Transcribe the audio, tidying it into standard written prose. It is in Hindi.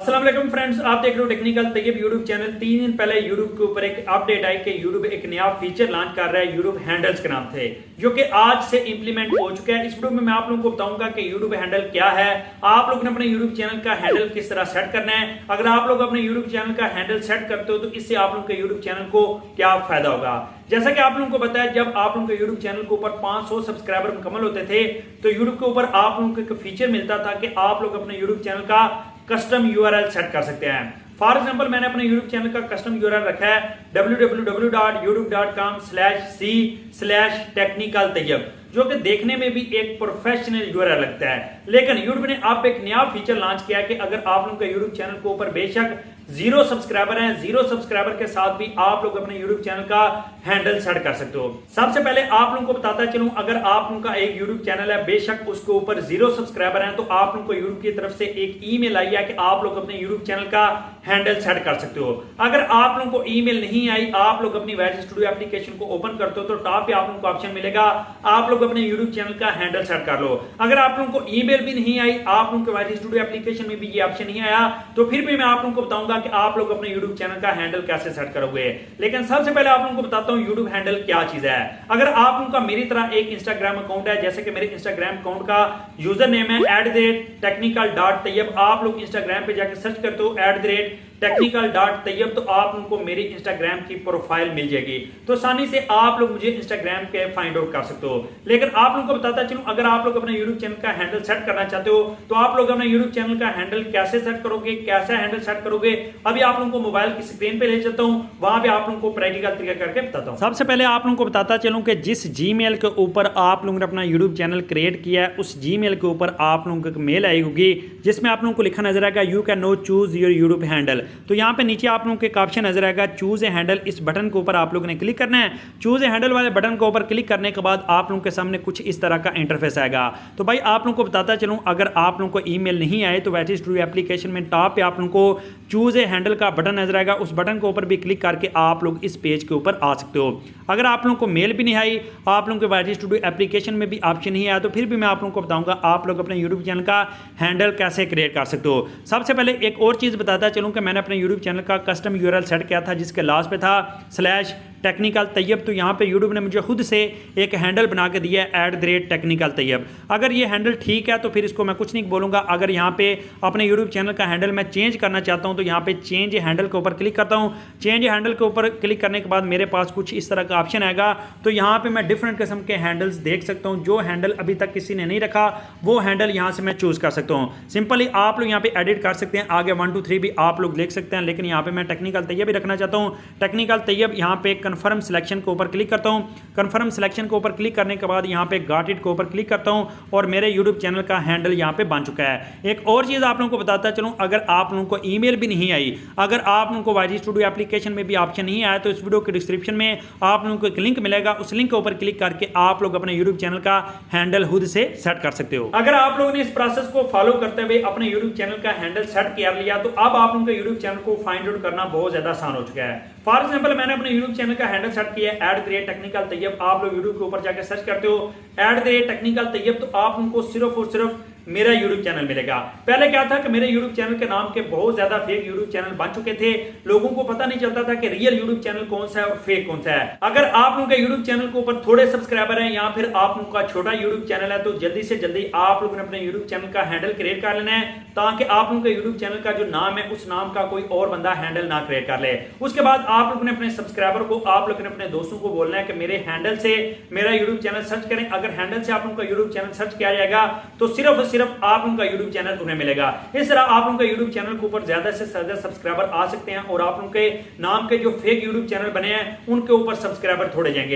अस्सलाम वालेकुम फ्रेंड्स, आप देख रहे हो टेक्निकल तैयब यूट्यूब चैनल। 3 दिन पहले यूट्यूब के ऊपर एक अपडेट आई कि यूट्यूब एक नया फीचर लॉन्च कर रहा है यूट्यूब हैंडल्स के नाम से, जो कि आज से इंप्लीमेंट हो चुका है। इस वीडियो में मैं आप लोगों को बताऊंगा कि यूट्यूब हैंडल क्या है, आप लोग ने अपने यूट्यूब चैनल का हैंडल किस तरह सेट करना है। अगर आप लोग अपने यूट्यूब चैनल का हैंडल सेट करते हो तो इससे आप लोग के यूट्यूब चैनल को क्या फायदा होगा। जैसा कि आप लोगों को बताया, जब आप लोगों के यूट्यूब चैनल के ऊपर 500 सब्सक्राइबर मुकम्मल होते थे तो यूट्यूब के ऊपर आप लोगों को एक फीचर मिलता था कि आप लोग अपने यूट्यूब चैनल का कस्टम यूआरएल सेट कर सकते हैं। फॉर एग्जांपल, मैंने अपने यूट्यूब चैनल का कस्टम यूआरएल रखा है www.youtube.com/c/technicaltayyab, जो कि देखने में भी एक प्रोफेशनल यूआरएल लगता है। लेकिन यूट्यूब ने अब एक नया फीचर लॉन्च किया कि अगर आप लोगों के यूट्यूब चैनल के ऊपर बेशक 0 सब्सक्राइबर हैं, 0 सब्सक्राइबर के साथ भी आप लोग अपने यूट्यूब चैनल का हैंडल सेट कर सकते हो। सबसे पहले आप लोगों को बताता चलूं, अगर आप लोगों का एक यूट्यूब चैनल है, बेशक उसके ऊपर 0 सब्सक्राइबर हैं, तो आप लोगों को यूट्यूब की तरफ से एक ईमेल आई है कि आप लोग अपने यूट्यूब चैनल का हैंडल सेट कर सकते हो। अगर आप लोगों को ईमेल नहीं आई, आप लोग अपनी वाइज स्टूडियो एप्लीकेशन को ओपन करते हो तो टॉप पे आप लोगों को ऑप्शन मिलेगा, आप लोग अपने यूट्यूब चैनल का हैंडल सेट कर लो। अगर आप लोगों को ईमेल भी नहीं आई, आप लोगों के वाइज स्टूडियो एप्लीकेशन में भी ये ऑप्शन नहीं आया, तो फिर भी मैं आप लोगों को बताऊंगा कि आप लोग अपने यूट्यूब चैनल का हैंडल कैसे सेट करोगे। लेकिन सबसे पहले आप लोगों को बताता हूं यूट्यूब हैंडल क्या चीज है। अगर आप लोगों का मेरी तरह एक इंस्टाग्राम अकाउंट है, जैसे कि मेरे इंस्टाग्राम अकाउंट का यूजर नेम है @technical.tayyab, आप लोग इंस्टाग्राम पे जाकर सर्च करते हो @technical.tayyab, तो आप लोगों को मेरी इंस्टाग्राम की प्रोफाइल मिल जाएगी, तो आसानी से आप लोग मुझे इंस्टाग्राम पे फाइंड आउट कर सकते हो। लेकिन आप लोगों को बताता चलूं, अगर आप लोग अपने यूट्यूब चैनल का हैंडल सेट करना चाहते हो तो आप लोग अपने यूट्यूब चैनल का हैंडल कैसे सेट करोगे, कैसा हैंडल सेट करोगे, अभी आप लोगों को मोबाइल की स्क्रीन पे ले जाता हूं, वहां पे आप लोगों को प्रैक्टिकल तरीका करके बताता हूं। सबसे पहले आप लोगों को बताता चलूं कि जिस जीमेल के ऊपर आप लोगों ने अपना यूट्यूब चैनल क्रिएट किया है, उस जीमेल के ऊपर आप लोगों को एक मेल आई होगी जिसमें आप लोगों को लिखा नजर आएगा you can know choose your YouTube handle. तो यहाँ पे नीचे आप लोगों को एक ऑप्शन नजर आएगा चूज ए हैंडल, इस बटन के ऊपर आप लोगों ने क्लिक करना है। चूज ए हैंडल वाले बटन के ऊपर क्लिक करने के बाद आप लोगों के सामने कुछ इस तरह का इंटरफेस आएगा। तो भाई आप लोगों को बताता चलूं, अगर आप लोगों को ईमेल नहीं आए तो वैसे स्टूडियो एप्लीकेशन में टॉप पे आप लोगों को चूज ए हैंडल का बटन नजर आएगा, उस बटन के ऊपर भी क्लिक करके आप लोग इस पेज के ऊपर आ सकते हो। अगर आप लोगों को मेल भी नहीं आई, आप लोगों के वाइटी स्टूडियो एप्लीकेशन में भी ऑप्शन नहीं आया, तो फिर भी मैं आप लोगों को बताऊंगा आप लोग अपने यूट्यूब चैनल का हैंडल कैसे क्रिएट कर सकते हो। सबसे पहले एक और चीज बताता चलूं कि मैंने अपने यूट्यूब चैनल का कस्टम यूआरएल सेट किया था जिसके लास्ट पे था /technical-tayyab, तो यहाँ पे यूट्यूब ने मुझे खुद से एक हैंडल बना के दिया है @technical-tayyab। अगर ये हैंडल ठीक है तो फिर इसको मैं कुछ नहीं बोलूँगा। अगर यहाँ पे अपने यूट्यूब चैनल का हैंडल मैं चेंज करना चाहता हूँ तो यहाँ पे चेंज हैंडल के ऊपर क्लिक करता हूँ। चेंज हैंडल के ऊपर क्लिक करने के बाद मेरे पास कुछ इस तरह का ऑप्शन आएगा, तो यहाँ पे मैं डिफरेंट किस्म के हैंडल्स देख सकता हूँ। जो हैंडल अभी तक किसी ने नहीं रखा वो हैंडल यहाँ से मैं चूज कर सकता हूँ। सिंपली आप लोग यहाँ पे एडिट कर सकते हैं, आगे 1 2 3 भी आप लोग देख सकते हैं, लेकिन यहाँ पे मैं टेक्निकल तैयब भी रखना चाहता हूँ। टेक्निकल तैयब यहाँ पे कंफर्म सिलेक्शन के ऊपर क्लिक करता हूं। कंफर्म सिलेक्शन के ऊपर क्लिक करने के बाद यहाँ पे गॉट इट के ऊपर क्लिक करता हूं और मेरे यूट्यूब चैनल का हैंडल यहाँ पे बन चुका है। एक और चीज आप लोगों को बताता चलूं, अगर आप लोगों को ईमेल भी नहीं आई, अगर आप लोगों को वाईटी स्टूडियो एप्लीकेशन में भी ऑप्शन नहीं आया, तो इस वीडियो के डिस्क्रिप्शन में आप लोगों को एक लिंक मिलेगा, उस लिंक के ऊपर क्लिक करके आप लोग अपने यूट्यूब चैनल का हैंडल खुद से सेट कर सकते हो। अगर आप लोगों ने इस प्रोसेस को फॉलो करते हुए अपने यूट्यूब चैनल का हैंडल सेट कर लिया तो अब आप लोगों के यूट्यूब चैनल को फाइंड आउट करना बहुत ज्यादा आसान हो चुका है। फॉर एग्जाम्पल, मैंने अपने यूट्यूब चैनल का हैंडल सेट किया है @technical-tayyab। आप लोग यूट्यूब के ऊपर जाकर सर्च करते हो @technical-tayyab, तो आप उनको सिर्फ और सिर्फ मेरा YouTube चैनल मिलेगा। पहले क्या था कि मेरे YouTube चैनल के नाम के बहुत ज्यादा फेक YouTube चैनल बन चुके थे, लोगों को पता नहीं चलता था कि रियल YouTube चैनल कौन सा है और फेक कौन सा है। अगर आप लोगों के YouTube चैनल के ऊपर थोड़े सब्सक्राइबर हैं या फिर आप लोगों का छोटा YouTube चैनल है, तो जल्दी से जल्दी आप लोगों ने अपने YouTube चैनल का हैंडल क्रिएट कर लेना है, ताकि आप लोगों के YouTube चैनल का जो नाम है उस नाम का कोई और बंदा हैंडल ना क्रिएट कर ले। उसके बाद आप लोगों ने अपने सब्सक्राइबर को, आप लोगों ने अपने दोस्तों को बोलना है कि मेरे हैंडल से मेरा YouTube चैनल सर्च करें। अगर हैंडल से आप लोगों का YouTube चैनल सर्च किया जाएगा तो सिर्फ और सिर्फ आप लोगों का यूट्यूब चैनल उन्हें मिलेगा। इस तरह आप लोगों के यूट्यूब चैनल के ऊपर ज्यादा से ज्यादा सब्सक्राइबर आ सकते हैं और आप लोगों के नाम के जो फेक यूट्यूब चैनल बने हैं उनके ऊपर सब्सक्राइबर थोड़े जाएंगे।